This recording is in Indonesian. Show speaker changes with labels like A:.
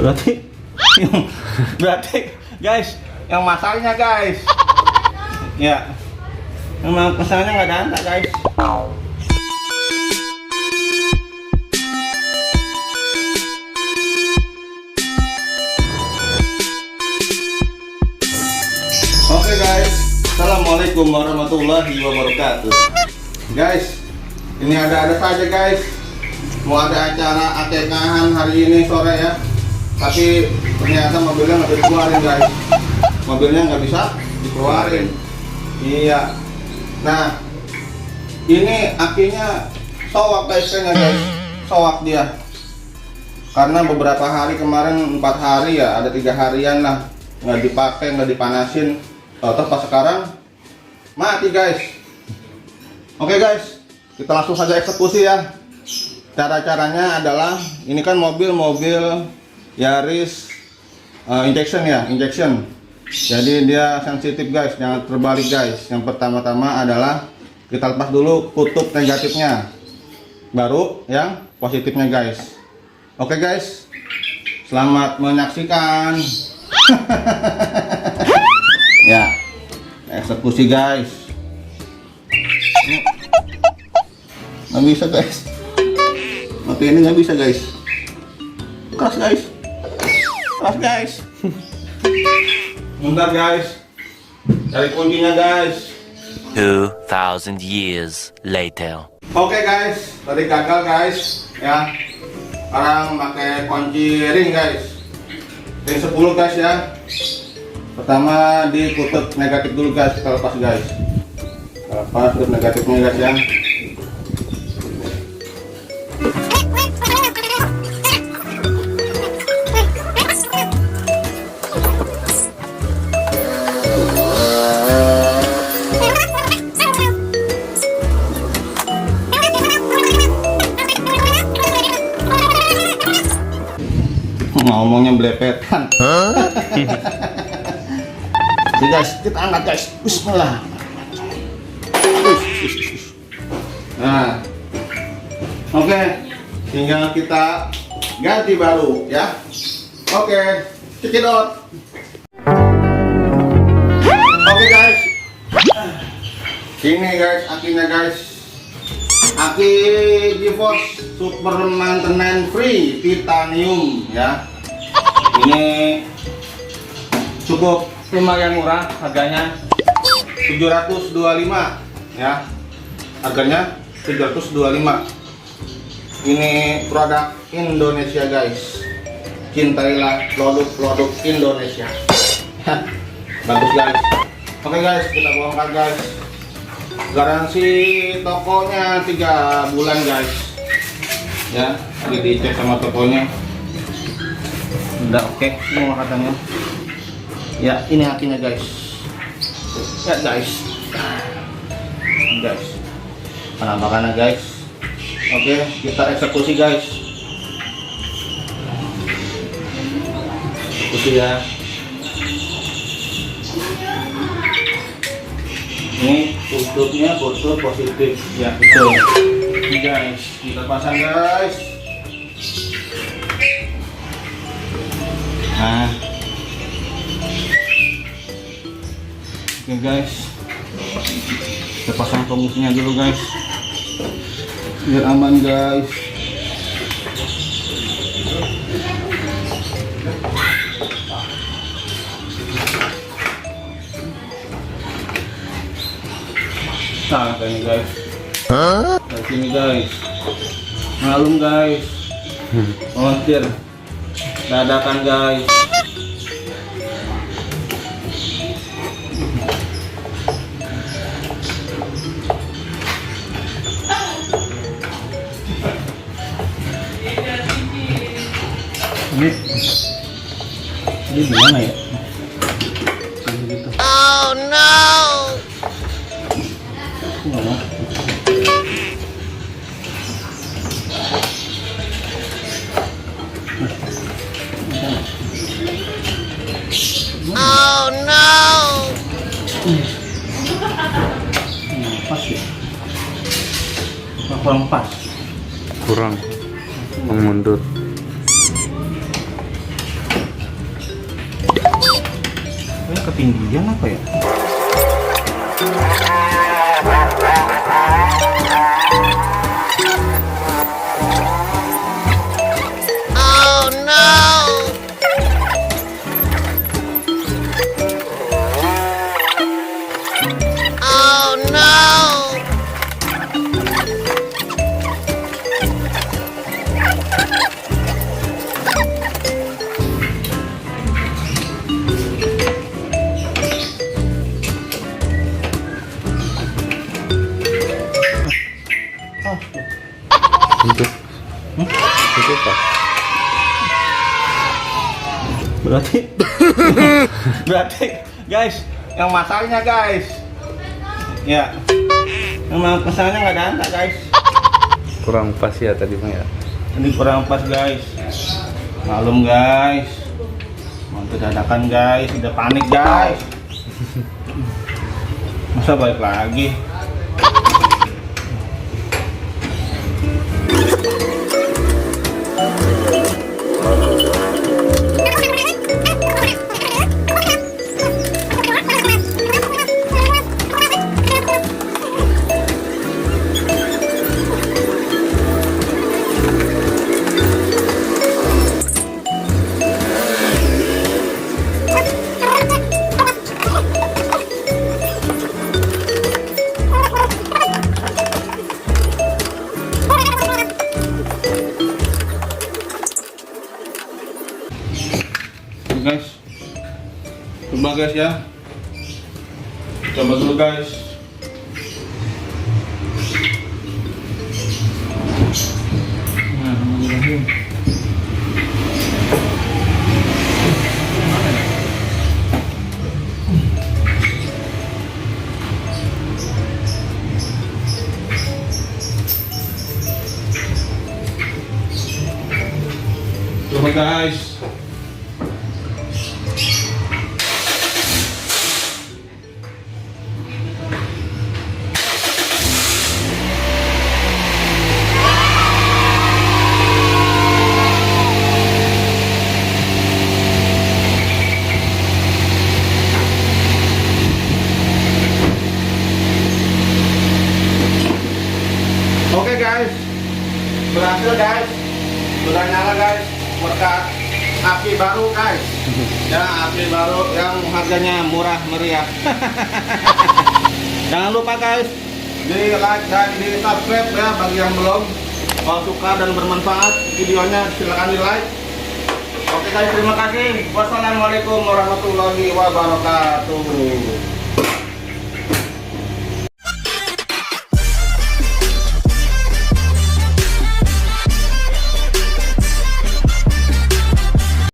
A: Berarti berarti guys, yang masaknya guys. Ya. Emang pesannya nggak ada guys. Oke guys, assalamualaikum warahmatullahi wabarakatuh. Guys, ini ada saja guys. Mau ada acara akekahan hari ini sore ya. Tapi ternyata mobilnya nggak bisa dikeluarin guys. Mobilnya nggak bisa dikeluarin. Iya. Nah, ini akinya sowak guys, guys. Sowak dia. Karena beberapa hari kemarin 4 hari ya, ada 3 harian lah nggak dipakai, nggak dipanasin. Terus pas sekarang mati guys. Oke guys, kita langsung saja eksekusi ya. Cara-caranya adalah ini kan mobil Yaris injection ya, injection. Jadi dia sensitif guys, jangan terbalik guys. Yang pertama-tama adalah kita lepas dulu kutub negatifnya, baru yang positifnya guys. Oke guys, selamat menyaksikan. Ya, eksekusi guys. Nggak bisa guys. Oke, ini nggak bisa guys. Keras guys. Keras guys. Bentar guys. Cari kuncinya guys.
B: 2000 years later.
A: Oke guys, tadi gagal guys. Ya. Sekarang pakai kunci ring guys. Ring 10 guys ya. Pertama di kutub negatif dulu guys, kita lepas guys. Kita lepas kutub negatifnya guys ya. Ngomongnya belepetan. Oke guys, kita angkat guys. Bismillah. Nah, oke, tinggal kita ganti baru ya. Oke, cekidot. Oke guys, ini guys akinya guys. Aki GeForce Super Maintenance Free Titanium ya. Ini cukup lumayan murah, harganya 725 ya. Harganya 725. Ini produk Indonesia guys. Cintailah produk-produk Indonesia. Bagus guys. Oke guys, kita bongkar guys. Garansi tokonya 3 bulan guys. Ya, tadi dicek sama tokonya. Udah oke semua katanya. Ya, ini akinya guys. Ya guys. Guys. Penampakannya guys. Oke, kita eksekusi guys. Eksekusi ya. Ini kutubnya kutub positif ya, betul. Ini guys, kita pasang guys. Nah, oke guys, kita pasang pengisinya dulu guys, biar aman guys. Nah, kayak ini guys. Dari sini guys. Malum guys. Montir. Dadakan guys. Ini gimana ya? Gitu.
B: Oh no! Oh no!
A: Pas ya? Kurang pas.
C: Kurang mengundur.
A: ketinggian apa ya?
B: Oh no! Oh no!
C: Itu. Itu apa?
A: Berarti berarti guys, yang masalahnya guys. Ya. Memang pesannya nggak ada guys.
C: Kurang pas ya tadi Bang ya.
A: Ini kurang pas guys. Malum guys. Mau dadakan guys, udah panik guys. Masa balik lagi? Guys, coba guys ya, coba dulu guys. Coba guys. Oke guys, berhasil guys, sudah nyala guys, berkat api baru guys, ya api baru yang harganya murah meriah. Jangan lupa guys, di like dan di subscribe ya bagi yang belum. Kalau suka dan bermanfaat videonya silahkan di like. Oke guys, terima kasih. Wassalamualaikum warahmatullahi wabarakatuh.